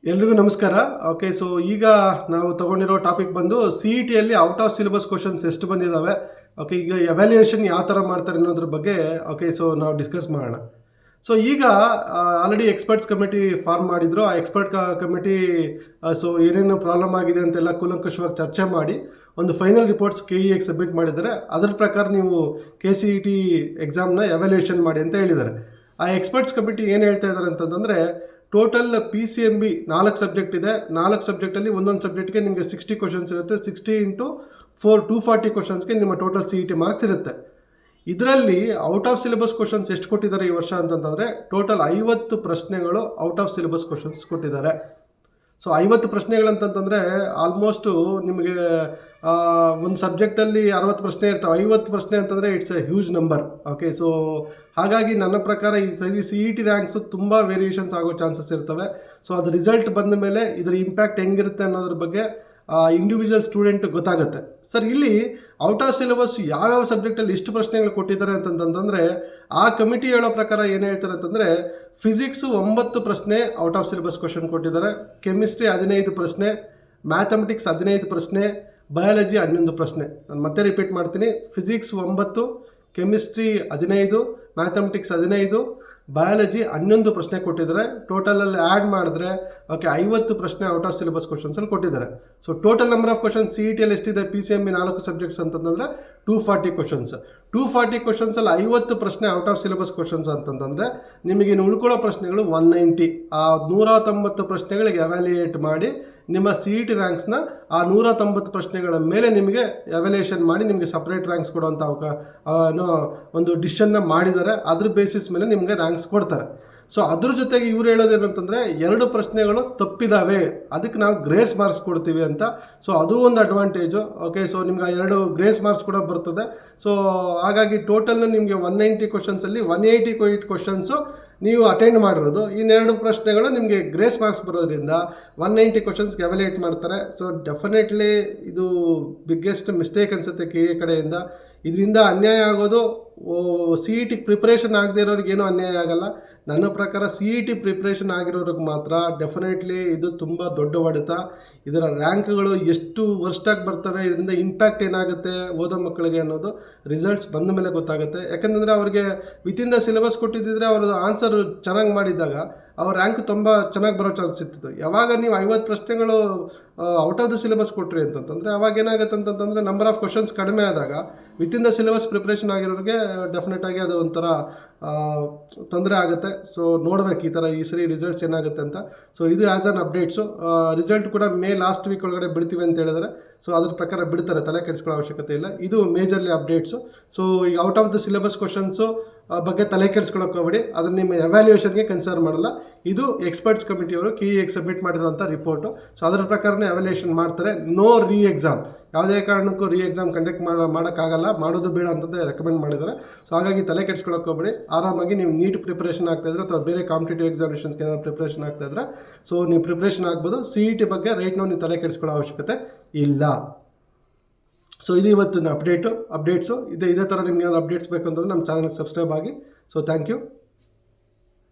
ಎಲ್ರಿಗೂ ನಮಸ್ಕಾರ. Okay, so ಈಗ ನಾವು ತಗೊಂಡಿರೋ ಟಾಪಿಕ್ ಬಂದು ಸಿ ಇ ಟಿಯಲ್ಲಿ ಔಟ್ ಆಫ್ ಸಿಲೆಬಸ್ ಕ್ವಶನ್ಸ್ ಎಷ್ಟು ಬಂದಿದ್ದಾವೆ, ಓಕೆ, ಈಗ ಎವ್ಯಾಲ್ಯೂಯೇಷನ್ ಯಾವ ಥರ ಮಾಡ್ತಾರೆ ಅನ್ನೋದ್ರ ಬಗ್ಗೆ ಓಕೆ ಸೊ ನಾವು ಡಿಸ್ಕಸ್ ಮಾಡೋಣ. ಸೊ ಈಗ ಆಲ್ರೆಡಿ ಎಕ್ಸ್ಪರ್ಟ್ಸ್ ಕಮಿಟಿ ಫಾರ್ಮ್ ಮಾಡಿದ್ರು. ಆ ಎಕ್ಸ್ಪರ್ಟ್ ಕಮಿಟಿ ಸೊ ಏನೇನು ಪ್ರಾಬ್ಲಮ್ ಆಗಿದೆ ಅಂತೆಲ್ಲ ಕೂಲಂಕಷವಾಗಿ ಚರ್ಚೆ ಮಾಡಿ ಒಂದು ಫೈನಲ್ ರಿಪೋರ್ಟ್ಸ್ KEಗೆ ಸಬ್ಮಿಟ್ ಮಾಡಿದ್ದಾರೆ. ಅದರ ಪ್ರಕಾರ ನೀವು KCET ಎಕ್ಸಾಮ್ನ ಎವ್ಯಾಲ್ಯೂಯೇಷನ್ ಮಾಡಿ ಅಂತ ಹೇಳಿದ್ದಾರೆ. ಆ ಎಕ್ಸ್ಪರ್ಟ್ಸ್ ಕಮಿಟಿ ಏನು ಹೇಳ್ತಾ ಇದ್ದಾರೆ ಅಂತಂದರೆ, ಟೋಟಲ್ PCMB 4 ಸಬ್ಜೆಕ್ಟ್ ಇದೆ. 4 ಸಬ್ಜೆಕ್ಟಲ್ಲಿ ಒಂದೊಂದು ಸಬ್ಜೆಕ್ಟ್ಗೆ ನಿಮಗೆ 60 ಕ್ವಶನ್ಸ್ ಇರುತ್ತೆ. 60 × 4 240 ಕ್ವಶನ್ಸ್ಗೆ ನಿಮ್ಮ ಟೋಟಲ್ CET ಮಾರ್ಕ್ಸ್ ಇರುತ್ತೆ. ಇದರಲ್ಲಿ ಔಟ್ ಆಫ್ ಸಿಲೆಬಸ್ ಕ್ವಶನ್ಸ್ ಎಷ್ಟು ಕೊಟ್ಟಿದ್ದಾರೆ ಈ ವರ್ಷ ಅಂತಂತಂದರೆ, ಟೋಟಲ್ 50 ಪ್ರಶ್ನೆಗಳು ಔಟ್ ಆಫ್ ಸಿಲೆಬಸ್ ಕ್ವಶನ್ಸ್ ಕೊಟ್ಟಿದ್ದಾರೆ. ಸೊ 50 ಪ್ರಶ್ನೆಗಳಂತಂತಂದರೆ ಆಲ್ಮೋಸ್ಟು ನಿಮಗೆ ಒಂದು ಸಬ್ಜೆಕ್ಟಲ್ಲಿ 60 ಪ್ರಶ್ನೆ ಇರ್ತವೆ. 50 ಪ್ರಶ್ನೆ ಅಂತಂದರೆ it's A huge number. Okay, so ಹಾಗಾಗಿ ನನ್ನ ಪ್ರಕಾರ ಈ ಸರಿ CET ರ್ಯಾಂಕ್ಸು ತುಂಬ ವೇರಿಯೇಷನ್ಸ್ ಆಗೋ ಚಾನ್ಸಸ್ ಇರ್ತವೆ. ಸೊ ಅದು ರಿಸಲ್ಟ್ ಬಂದ ಮೇಲೆ ಇದರ ಇಂಪ್ಯಾಕ್ಟ್ ಹೆಂಗಿರುತ್ತೆ ಅನ್ನೋದ್ರ ಬಗ್ಗೆ ಇಂಡಿವಿಜುವಲ್ ಸ್ಟೂಡೆಂಟ್ ಗೊತ್ತಾಗುತ್ತೆ. ಸರ್, ಇಲ್ಲಿ ಔಟ್ ಆಫ್ ಸಿಲೆಬಸ್ ಯಾವ್ಯಾವ ಸಬ್ಜೆಕ್ಟಲ್ಲಿ ಇಷ್ಟು ಪ್ರಶ್ನೆಗಳು ಕೊಟ್ಟಿದ್ದಾರೆ ಅಂತಂತಂದರೆ, ಆ ಕಮಿಟಿ ಹೇಳೋ ಪ್ರಕಾರ ಏನು ಹೇಳ್ತಾರೆ ಅಂತಂದರೆ, ಫಿಸಿಕ್ಸು 9 ಪ್ರಶ್ನೆ ಔಟ್ ಆಫ್ ಸಿಲೆಬಸ್ ಕ್ವಶನ್ ಕೊಟ್ಟಿದ್ದಾರೆ. ಕೆಮಿಸ್ಟ್ರಿ 15 ಪ್ರಶ್ನೆ, ಮ್ಯಾಥಮೆಟಿಕ್ಸ್ 15 ಪ್ರಶ್ನೆ, ಬಯಾಲಜಿ 11 ಪ್ರಶ್ನೆ. ನಾನು ಮತ್ತೆ ರಿಪೀಟ್ ಮಾಡ್ತೀನಿ, ಫಿಸಿಕ್ಸ್ 9, ಕೆಮಿಸ್ಟ್ರಿ 15, ಮ್ಯಾಥಮೆಟಿಕ್ಸ್ 15, ಬಯಾಲಜಿ 11 ಪ್ರಶ್ನೆ ಕೊಟ್ಟಿದ್ದಾರೆ. ಟೋಟಲಲ್ಲಿ ಆ್ಯಡ್ ಮಾಡಿದ್ರೆ ಓಕೆ 50 ಪ್ರಶ್ನೆ ಔಟ್ ಆಫ್ ಸಿಲೆಬಸ್ ಕ್ವಶನ್ಸಲ್ಲಿ ಕೊಟ್ಟಿದ್ದಾರೆ. So total number of questions CETಯಲ್ಲಿ ಎಷ್ಟಿದೆ, PCMB 4 ಸಬ್ಜೆಕ್ಟ್ಸ್ ಅಂತಂದರೆ 240 ಕ್ವಶನ್ಸ್. 240 ಕ್ವಶನ್ಸಲ್ಲಿ 50 ಪ್ರಶ್ನೆ ಔಟ್ ಆಫ್ ಸಿಲೆಬಸ್ ಕ್ವಶನ್ಸ್ ಅಂತಂದರೆ ನಿಮಗೆ ಇನ್ನು ಉಳ್ಕೊಳ್ಳೋ ಪ್ರಶ್ನೆಗಳು 190. ಆ 190 ಪ್ರಶ್ನೆಗಳಿಗೆ ಎವ್ಯಾಲ್ಯೂಯೇಟ್ ಮಾಡಿ ನಿಮ್ಮ CET ರ್ಯಾಂಕ್ಸ್ನ ಆ 190 ಪ್ರಶ್ನೆಗಳ ಮೇಲೆ ನಿಮಗೆ ಎವ್ಯಾಲ್ಯೂಯೇಷನ್ ಮಾಡಿ ನಿಮಗೆ ಸಪ್ರೇಟ್ ರ್ಯಾಂಕ್ಸ್ ಕೊಡುವಂಥ ಒಂದು ಡಿಸಿಷನ್ನ ಮಾಡಿದ್ದಾರೆ. ಅದ್ರ ಬೇಸಿಸ್ ಮೇಲೆ ನಿಮಗೆ ರ್ಯಾಂಕ್ಸ್ ಕೊಡ್ತಾರೆ. ಸೊ ಅದ್ರ ಜೊತೆಗೆ ಇವ್ರು ಹೇಳೋದೇನಂತಂದರೆ, 2 ಪ್ರಶ್ನೆಗಳು ತಪ್ಪಿದ್ದಾವೆ, ಅದಕ್ಕೆ ನಾವು ಗ್ರೇಸ್ ಮಾರ್ಕ್ಸ್ ಕೊಡ್ತೀವಿ ಅಂತ. ಸೊ ಅದು ಒಂದು ಅಡ್ವಾಂಟೇಜು. ಓಕೆ, ಸೊ ನಿಮ್ಗೆ ಆ 2 ಗ್ರೇಸ್ ಮಾರ್ಕ್ಸ್ ಕೂಡ ಬರ್ತದೆ. ಸೊ ಹಾಗಾಗಿ ಟೋಟಲ್ ನಿಮಗೆ 190 ಕ್ವಶನ್ಸಲ್ಲಿ 188 ಕ್ವಶನ್ಸು ನೀವು ಅಟೆಂಡ್ ಮಾಡಿರೋದು. ಇನ್ನೆರಡು ಪ್ರಶ್ನೆಗಳು ನಿಮಗೆ ಗ್ರೇಸ್ ಮಾರ್ಕ್ಸ್ ಬರೋದ್ರಿಂದ 190 ಕ್ವಶನ್ಸ್ಗೆ ಎವ್ಯಾಲ್ಯೂಯೇಟ್ ಮಾಡ್ತಾರೆ. ಸೊ ಡೆಫಿನೆಟ್ಲಿ ಇದು ಬಿಗ್ಗೆಸ್ಟ್ ಮಿಸ್ಟೇಕ್ ಅನಿಸುತ್ತೆ KE ಕಡೆಯಿಂದ. ಇದರಿಂದ ಅನ್ಯಾಯ ಆಗೋದು CET ಪ್ರಿಪ್ರೇಷನ್ ಆಗದೆ ಇರೋರಿಗೆ ಏನೂ ಅನ್ಯಾಯ ಆಗಲ್ಲ. ನನ್ನ ಪ್ರಕಾರ CET ಪ್ರಿಪ್ರೇಷನ್ ಆಗಿರೋರಿಗೆ ಮಾತ್ರ ಡೆಫಿನೆಟ್ಲಿ ಇದು ತುಂಬ ದೊಡ್ಡ ಹೊಡೆತ. ಇದರ ರ್ಯಾಂಕ್ಗಳು ಎಷ್ಟು ವರ್ಷಾಗಿ ಬರ್ತವೆ, ಇದರಿಂದ ಇಂಪ್ಯಾಕ್ಟ್ ಏನಾಗುತ್ತೆ ಓದೋ ಮಕ್ಕಳಿಗೆ ಅನ್ನೋದು ರಿಸಲ್ಟ್ಸ್ ಬಂದ ಮೇಲೆ ಗೊತ್ತಾಗುತ್ತೆ. ಯಾಕಂತಂದರೆ ಅವ್ರಿಗೆ ವಿತಿನ್ ದ ಸಿಲೆಬಸ್ ಕೊಟ್ಟಿದ್ದರೆ ಅವರು ಆನ್ಸರ್ ಚೆನ್ನಾಗಿ ಮಾಡಿದಾಗ ಅವ್ರ ರ್ಯಾಂಕ್ ತುಂಬ ಚೆನ್ನಾಗಿ ಬರೋ ಚಾನ್ಸ್ ಇರ್ತಿತ್ತು. ಯಾವಾಗ ನೀವು 50 ಪ್ರಶ್ನೆಗಳು ಔಟ್ ಆಫ್ ದ ಸಿಲೆಬಸ್ ಕೊಟ್ರಿ ಅಂತಂತಂದರೆ ಅವಾಗ ಏನಾಗುತ್ತೆ ಅಂತಂತಂದರೆ ನಂಬರ್ ಆಫ್ ಕ್ವಶನ್ಸ್ ಕಡಿಮೆ ಆದಾಗ ವಿತಿನ್ ದ ಸಿಲೆಬಸ್ ಪ್ರಿಪ್ರೇಷನ್ ಆಗಿರೋರಿಗೆ ಡೆಫಿನೆಟಾಗಿ ಅದು ಒಂಥರ ತೊಂದರೆ ಆಗುತ್ತೆ. ಸೊ ನೋಡ್ಬೇಕು ಈ ಸರಿ ರಿಸಲ್ಟ್ಸ್ ಏನಾಗುತ್ತೆ ಅಂತ. ಸೊ ಇದು ಆ್ಯಸ್ ಅನ್ ಅಪ್ಡೇಟ್ಸು. ರಿಸಲ್ಟ್ ಕೂಡ ಮೇ ಲಾಸ್ಟ್ ವೀಕ್ ಒಳಗಡೆ ಬಿಡ್ತೀವಿ ಅಂತ ಹೇಳಿದರೆ, ಸೊ ಅದ್ರ ಪ್ರಕಾರ ಬಿಡ್ತಾರೆ, ತಲೆ ಕೆಡಿಸ್ಕೊಳ್ಳೋ ಅವಶ್ಯಕತೆ ಇಲ್ಲ. ಇದು ಮೇಜರ್ಲಿ ಅಪ್ಡೇಟ್ಸು. ಸೊ ಈಗ out of the syllabus questions ಬಗ್ಗೆ ತಲೆ ಕೆಡಿಸ್ಕೊಳ್ಳೋಕೆ ಹೋಗಬೇಡಿ, ಅದನ್ನು ನಿಮ್ಮ ಎವ್ಯಾಲ್ಯೂಯೇಷನ್ಗೆ ಕನ್ಸಿಡರ್ ಮಾಡಲ್ಲ. ಇದು ಎಕ್ಸ್ಪರ್ಟ್ಸ್ ಕಮಿಟಿಯವರು KEಗೆ ಸಬ್ಮಿಟ್ ಮಾಡಿರೋಂಥ ರಿಪೋರ್ಟು. ಸೊ ಅದರ ಪ್ರಕಾರನೇ ಎವ್ಯಾಲ್ಯೂಯೇಷನ್ ಮಾಡ್ತಾರೆ. ನೋ ಎಕ್ಸಾಮ್, ಯಾವುದೇ ಕಾರಣಕ್ಕೂ ಎಕ್ಸಾಮ್ ಕಂಡಕ್ಟ್ ಮಾಡೋಕ್ಕಾಗಲ್ಲ, ಮಾಡೋದು ಬೇಡ ಅಂತಂದೇ ರೆಕಮೆಂಡ್ ಮಾಡಿದ್ದಾರೆ. ಸೊ ಹಾಗಾಗಿ ತಲೆ ಕೆಡಿಸ್ಕೊಳ್ಳೋಕೆ ಹೋಗಬೇಡಿ. ಆರಾಮಾಗಿ ನೀವು ನೀಟ್ ಪ್ರಿಪ್ರೇಷನ್ ಆಗ್ತಾಯಿದ್ರೆ ಅಥವಾ ಬೇರೆ ಕಾಂಪಿಟೇಟಿವ್ ಎಕ್ಸಾಮಿನೇಷನ್ಸ್ಗೆ ಏನಾದ್ರು ಪ್ರಿಪ್ರೇಷನ್ ಆಗ್ತಾಯಿದ್ರೆ ಸೊ ನೀವು ಪ್ರಿಪ್ರೇಷನ್ ಆಗ್ಬೋದು. CET ಬಗ್ಗೆ ರೈಟ್ ನಾವು ನೀವು ತಲೆ ಕೆಡಿಸ್ಕೊಳ್ಳೋ ಅವಶ್ಯಕತೆ ಇಲ್ಲ. ಸೊ ಇದು ಇವತ್ತಿನ ಅಪ್ಡೇಟ್ಸು. ಇದೇ ಥರ ನಿಮ್ಗೆ ಏನಾದ್ರು ಅಪ್ಡೇಟ್ಸ್ ಬೇಕು ಅಂತಂದರೆ ನಮ್ಮ ಚಾನಲ್ಗೆ ಸಬ್ಸ್ಕ್ರೈಬ್ ಆಗಿ. So thank you.